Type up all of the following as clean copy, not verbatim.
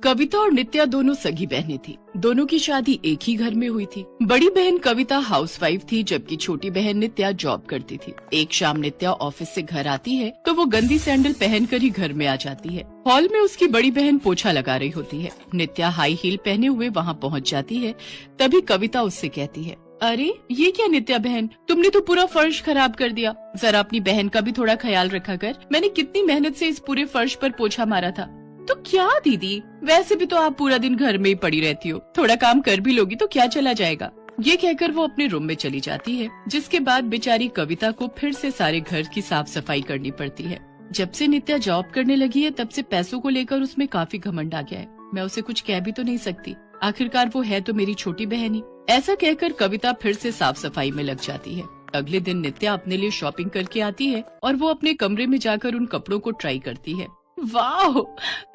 कविता और नित्या दोनों सगी बहनें थी। दोनों की शादी एक ही घर में हुई थी। बड़ी बहन कविता हाउसवाइफ थी, जबकि छोटी बहन नित्या जॉब करती थी। एक शाम नित्या ऑफिस से घर आती है तो वो गंदी सैंडल पहनकर ही घर में आ जाती है। हॉल में उसकी बड़ी बहन पोछा लगा रही होती है। नित्या हाई हील पहने हुए वहाँ पहुँच जाती है। तभी कविता उससे कहती है, अरे ये क्या नित्या बहन, तुमने तो पूरा फर्श खराब कर दिया। जरा अपनी बहन का भी थोड़ा ख्याल रखा कर। मैंने कितनी मेहनत से इस पूरे फर्श पर पोछा मारा था। तो क्या दीदी, वैसे भी तो आप पूरा दिन घर में ही पड़ी रहती हो, थोड़ा काम कर भी लोगी तो क्या चला जाएगा। ये कहकर वो अपने रूम में चली जाती है, जिसके बाद बेचारी कविता को फिर से सारे घर की साफ सफाई करनी पड़ती है। जब से नित्या जॉब करने लगी है तब से पैसों को लेकर उसमें काफी घमंड आ गया है। मैं उसे कुछ कह भी तो नहीं सकती, आखिरकार वो है तो मेरी छोटी बहन ही। ऐसा कहकर कविता फिर से साफ सफाई में लग जाती है। अगले दिन नित्या अपने लिए शॉपिंग करके आती है और वो अपने कमरे में जाकर उन कपड़ों को ट्राई करती है। वाह,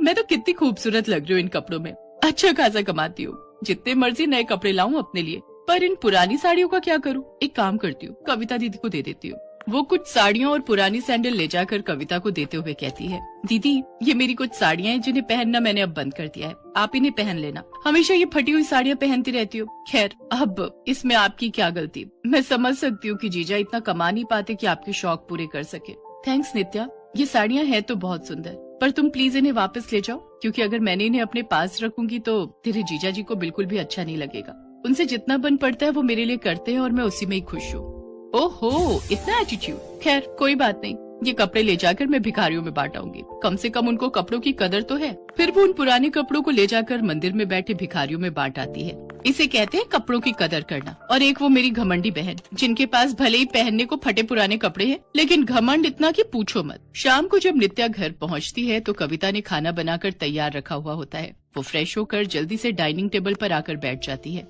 मैं तो कितनी खूबसूरत लग रही हूँ इन कपड़ों में, अच्छा खासा कमाती हूँ। जितने मर्जी नए कपड़े लाऊं अपने लिए, पर इन पुरानी साड़ियों का क्या करूँ। एक काम करती हूँ, कविता दीदी को दे देती हूँ। वो कुछ साड़ियाँ और पुरानी सैंडल ले जाकर कविता को देते हुए कहती है, दीदी ये मेरी कुछ साड़ियाँ हैं जिन्हें पहनना मैंने अब बंद कर दिया है, आप इन्हें पहन लेना। हमेशा ये फटी हुई साड़ियाँ पहनती रहती हो। खैर अब इसमें आपकी क्या गलती। मैं समझ सकती हूँ कि जीजा इतना कमा नहीं पाते कि आपके शौक पूरे कर सके। थैंक्स नित्या, ये साड़ियाँ हैं तो बहुत सुंदर, पर तुम प्लीज इन्हें वापस ले जाओ, क्योंकि अगर मैंने इन्हें अपने पास रखूंगी तो तेरे जीजा जी को बिल्कुल भी अच्छा नहीं लगेगा। उनसे जितना बन पड़ता है वो मेरे लिए करते हैं और मैं उसी में ही खुश हूँ। ओहो, इतना एटीट्यूड। खैर कोई बात नहीं, ये कपड़े ले जाकर मैं भिखारियों में बांटाऊंगी, कम से कम उनको कपड़ों की कदर तो है। फिर वो उन पुराने कपड़ों को ले जाकर मंदिर में बैठे भिखारियों में बांट आती है। इसे कहते हैं कपड़ों की कदर करना। और एक वो मेरी घमंडी बहन, जिनके पास भले ही पहनने को फटे पुराने कपड़े हैं, लेकिन घमंड इतना कि पूछो मत। शाम को जब नित्या घर पहुंचती है तो कविता ने खाना बनाकर तैयार रखा हुआ होता है। वो फ्रेश होकर जल्दी से डाइनिंग टेबल पर आकर बैठ जाती है।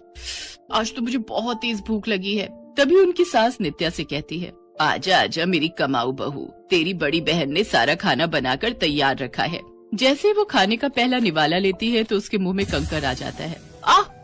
आज तो मुझे बहुत तेज भूख लगी है। तभी उनकी सास नित्या से कहती है, आजा आजा मेरी कमाऊ बहू, तेरी बड़ी बहन ने सारा खाना बनाकर तैयार रखा है। जैसे वो खाने का पहला निवाला लेती है तो उसके मुंह में कंकर आ जाता है।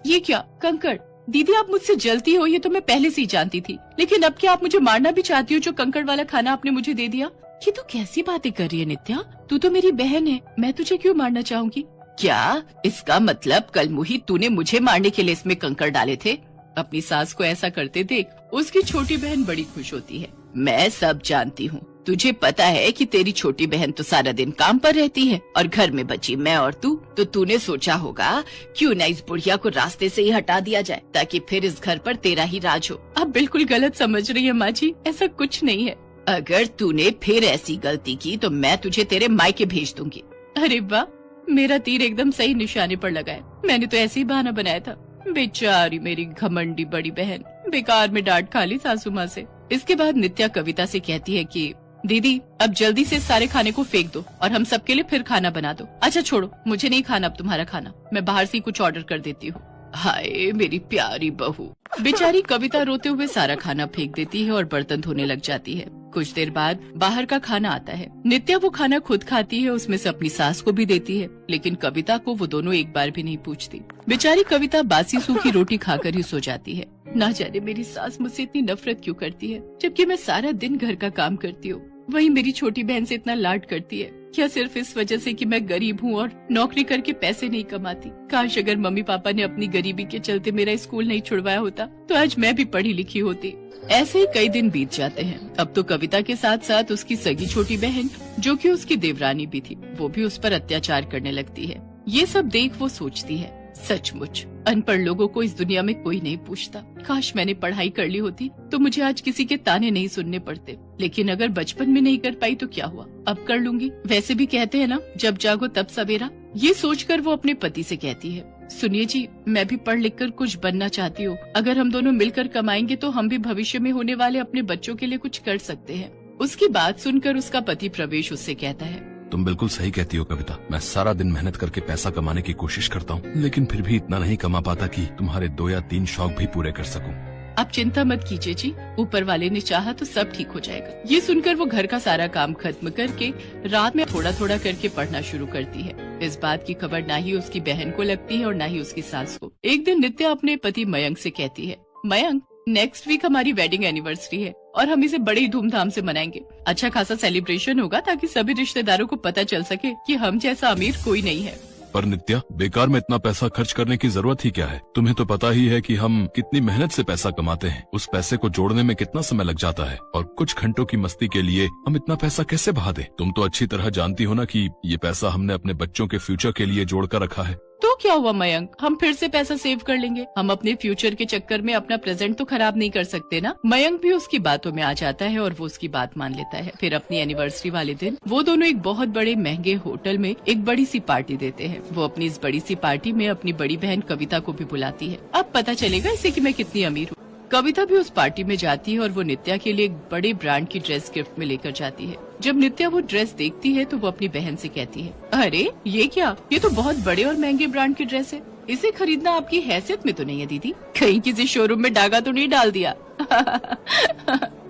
ये क्या कंकर? दीदी आप मुझसे जलती हो, ये तो मैं पहले से ही जानती थी, लेकिन अब क्या आप मुझे मारना भी चाहती हो जो कंकर वाला खाना आपने मुझे दे दिया? ये तो कैसी बातें कर रही है नित्या, तू तो मेरी बहन है, मैं तुझे क्यों मारना चाहूंगी? क्या इसका मतलब कल मुही तूने मुझे मारने के लिए इसमें कंकर डाले थे? अपनी सास को ऐसा करते देख उसकी छोटी बहन बड़ी खुश होती है। मैं सब जानती हूँ, तुझे पता है कि तेरी छोटी बहन तो सारा दिन काम पर रहती है और घर में बची मैं और तू, तो तूने सोचा होगा क्यों न इस बुढ़िया को रास्ते से ही हटा दिया जाए ताकि फिर इस घर पर तेरा ही राज हो। अब बिल्कुल गलत समझ रही है माँ जी, ऐसा कुछ नहीं है। अगर तूने फिर ऐसी गलती की तो मैं तुझे तेरे मायके भेज दूंगी। अरे वाह, मेरा तीर एकदम सही निशाने पर लगा है। मैंने तो ऐसे ही बहाना बनाया था। बेचारी मेरी घमंडी बड़ी बहन, बेकार में डांट खा ली सासू माँ से। इसके बाद नित्या कविता से कहती है कि दीदी अब जल्दी से सारे खाने को फेंक दो और हम सबके लिए फिर खाना बना दो। अच्छा छोड़ो, मुझे नहीं खाना अब तुम्हारा खाना, मैं बाहर से ही कुछ ऑर्डर कर देती हूँ। हाय मेरी प्यारी बहू। बेचारी कविता रोते हुए सारा खाना फेंक देती है और बर्तन धोने लग जाती है। कुछ देर बाद बाहर का खाना आता है। नित्या वो खाना खुद खाती है, उसमें से अपनी सास को भी देती है, लेकिन कविता को वो दोनों एक बार भी नहीं पूछती। बेचारी कविता बासी सूखी रोटी खाकर ही सो जाती है। ना जाने मेरी सास मुझसे इतनी नफरत क्यों करती है, जबकि मैं सारा दिन घर का काम करती हूँ। वही मेरी छोटी बहन से इतना लाड करती है। क्या सिर्फ इस वजह से कि मैं गरीब हूँ और नौकरी करके पैसे नहीं कमाती? काश अगर मम्मी पापा ने अपनी गरीबी के चलते मेरा स्कूल नहीं छुड़वाया होता तो आज मैं भी पढ़ी लिखी होती। ऐसे ही कई दिन बीत जाते हैं। अब तो कविता के साथ साथ उसकी सगी छोटी बहन, जो कि उसकी देवरानी भी थी, वो भी उस पर अत्याचार करने लगती है। ये सब देख वो सोचती है, सचमुच अनपढ़ लोगों को इस दुनिया में कोई नहीं पूछता। काश मैंने पढ़ाई कर ली होती तो मुझे आज किसी के ताने नहीं सुनने पड़ते। लेकिन अगर बचपन में नहीं कर पाई तो क्या हुआ, अब कर लूंगी। वैसे भी कहते हैं ना, जब जागो तब सवेरा। ये सोचकर वो अपने पति से कहती है, सुनिए जी, मैं भी पढ़ लिख कर कुछ बनना चाहती हूँ। अगर हम दोनों मिलकर कमाएंगे तो हम भी भविष्य में होने वाले अपने बच्चों के लिए कुछ कर सकते हैं। उसकी बात सुनकर उसका पति प्रवेश उससे कहता है, तुम बिल्कुल सही कहती हो कविता, मैं सारा दिन मेहनत करके पैसा कमाने की कोशिश करता हूँ, लेकिन फिर भी इतना नहीं कमा पाता कि तुम्हारे 2 या 3 शौक भी पूरे कर सकूं। आप चिंता मत कीजिए जी, ऊपर वाले ने चाहा तो सब ठीक हो जाएगा। ये सुनकर वो घर का सारा काम खत्म करके रात में थोड़ा थोड़ा करके पढ़ना शुरू करती है। इस बात की खबर ना ही उसकी बहन को लगती है और ना ही उसकी सास को। एक दिन नित्या अपने पति मयंक से कहती है, मयंक नेक्स्ट वीक हमारी वेडिंग एनिवर्सरी है और हम इसे बड़े ही धूमधाम से मनाएंगे। अच्छा खासा सेलिब्रेशन होगा ताकि सभी रिश्तेदारों को पता चल सके कि हम जैसा अमीर कोई नहीं है। पर नित्या, बेकार में इतना पैसा खर्च करने की जरूरत ही क्या है? तुम्हें तो पता ही है कि हम कितनी मेहनत से पैसा कमाते हैं। उस पैसे को जोड़ने में कितना समय लग जाता है और कुछ घंटों की मस्ती के लिए हम इतना पैसा कैसे बहा दें? तुम तो अच्छी तरह जानती हो ना कि ये पैसा हमने अपने बच्चों के फ्यूचर के लिए जोड़ कर रखा है। तो क्या हुआ मयंक, हम फिर से पैसा सेव कर लेंगे। हम अपने फ्यूचर के चक्कर में अपना प्रेजेंट तो खराब नहीं कर सकते ना। मयंक भी उसकी बातों में आ जाता है और वो उसकी बात मान लेता है। फिर अपनी एनिवर्सरी वाले दिन वो दोनों एक बहुत बड़े महंगे होटल में एक बड़ी सी पार्टी देते हैं। वो अपनी इस बड़ी सी पार्टी में अपनी बड़ी बहन कविता को भी बुलाती है। अब पता चलेगा इसे कि मैं कितनी अमीर हूँ। कविता भी उस पार्टी में जाती है और वो नित्या के लिए एक बड़े ब्रांड की ड्रेस गिफ्ट में लेकर जाती है। जब नित्या वो ड्रेस देखती है तो वो अपनी बहन से कहती है, अरे ये क्या, ये तो बहुत बड़े और महंगे ब्रांड की ड्रेस है। इसे खरीदना आपकी हैसियत में तो नहीं है दीदी? कहीं किसी शोरूम में डागा तो नहीं डाल दिया?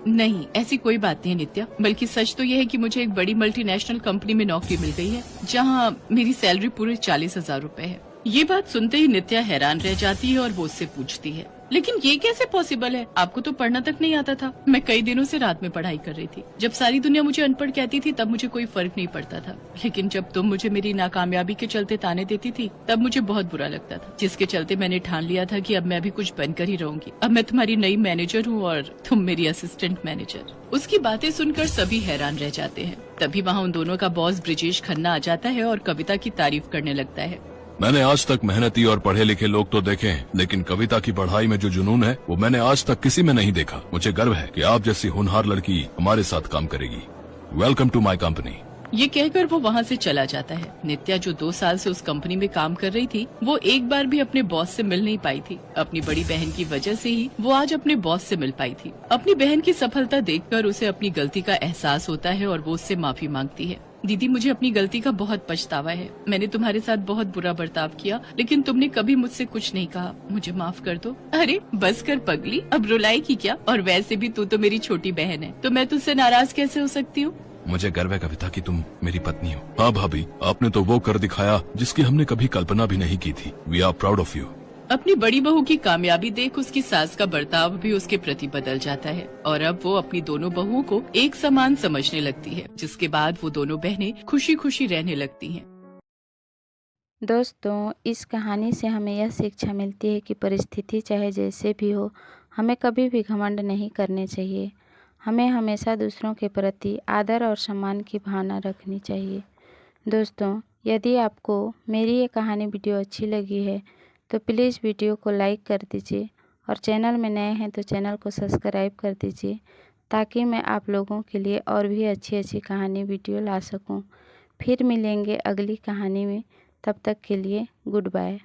नहीं, ऐसी कोई बात नहीं है नित्या, बल्कि सच तो यह है कि मुझे एक बड़ी मल्टीनेशनल कंपनी में नौकरी मिल गई है, जहाँ मेरी सैलरी पूरे 40,000 रूपए है। ये बात सुनते ही नित्या हैरान रह जाती है और वो उससे पूछती है, लेकिन ये कैसे पॉसिबल है? आपको तो पढ़ना तक नहीं आता था। मैं कई दिनों से रात में पढ़ाई कर रही थी। जब सारी दुनिया मुझे अनपढ़ कहती थी तब मुझे कोई फर्क नहीं पड़ता था, लेकिन जब तुम मुझे मेरी नाकामयाबी के चलते ताने देती थी तब मुझे बहुत बुरा लगता था, जिसके चलते मैंने ठान लिया था कि अब मैं भी कुछ बनकर ही रहूंगी। अब मैं तुम्हारी नई मैनेजर हूँ और तुम मेरी असिस्टेंट मैनेजर। उसकी बातें सुनकर सभी हैरान रह जाते हैं। तभी वहाँ उन दोनों का बॉस ब्रिजेश खन्ना आ जाता है और कविता की तारीफ करने लगता है। मैंने आज तक मेहनती और पढ़े लिखे लोग तो देखे हैं, लेकिन कविता की पढ़ाई में जो जुनून है वो मैंने आज तक किसी में नहीं देखा। मुझे गर्व है कि आप जैसी होनहार लड़की हमारे साथ काम करेगी। Welcome to my company. ये कहकर वो वहाँ से चला जाता है। नित्या जो 2 साल से उस कंपनी में काम कर रही थी, वो एक बार भी अपने बॉस से मिल नहीं पाई थी। अपनी बड़ी बहन की वजह से ही वो आज अपने बॉस से मिल पाई थी। अपनी बहन की सफलता देखकर उसे अपनी गलती का एहसास होता है और वो उससे माफी मांगती है। दीदी, मुझे अपनी गलती का बहुत पछतावा है। मैंने तुम्हारे साथ बहुत बुरा बर्ताव किया, लेकिन तुमने कभी मुझसे कुछ नहीं कहा। मुझे माफ कर दो। अरे बस कर पगली, अब रुलाएगी क्या? और वैसे भी तू तो मेरी छोटी बहन है, तो मैं तुझसे नाराज कैसे हो सकती हूँ? मुझे गर्व है कविता कि तुम मेरी पत्नी हो। हाँ भाभी, आपने तो वो कर दिखाया जिसकी हमने कभी कल्पना भी नहीं की थी। We are proud of you. अपनी बड़ी बहू की कामयाबी देख उसकी सास का बर्ताव भी उसके प्रति बदल जाता है और अब वो अपनी दोनों बहुओं को एक समान समझने लगती है, जिसके बाद वो दोनों बहनें खुशी खुशी रहने लगती हैं। दोस्तों, इस कहानी से हमें यह शिक्षा मिलती है कि परिस्थिति चाहे जैसे भी हो, हमें कभी भी घमंड नहीं करने चाहिए। हमें हमेशा दूसरों के प्रति आदर और सम्मान की भावना रखनी चाहिए। दोस्तों, यदि आपको मेरी ये कहानी वीडियो अच्छी लगी है तो प्लीज़ वीडियो को लाइक कर दीजिए और चैनल में नए हैं तो चैनल को सब्सक्राइब कर दीजिए, ताकि मैं आप लोगों के लिए और भी अच्छी अच्छी कहानी वीडियो ला सकूं। फिर मिलेंगे अगली कहानी में, तब तक के लिए गुड बाय।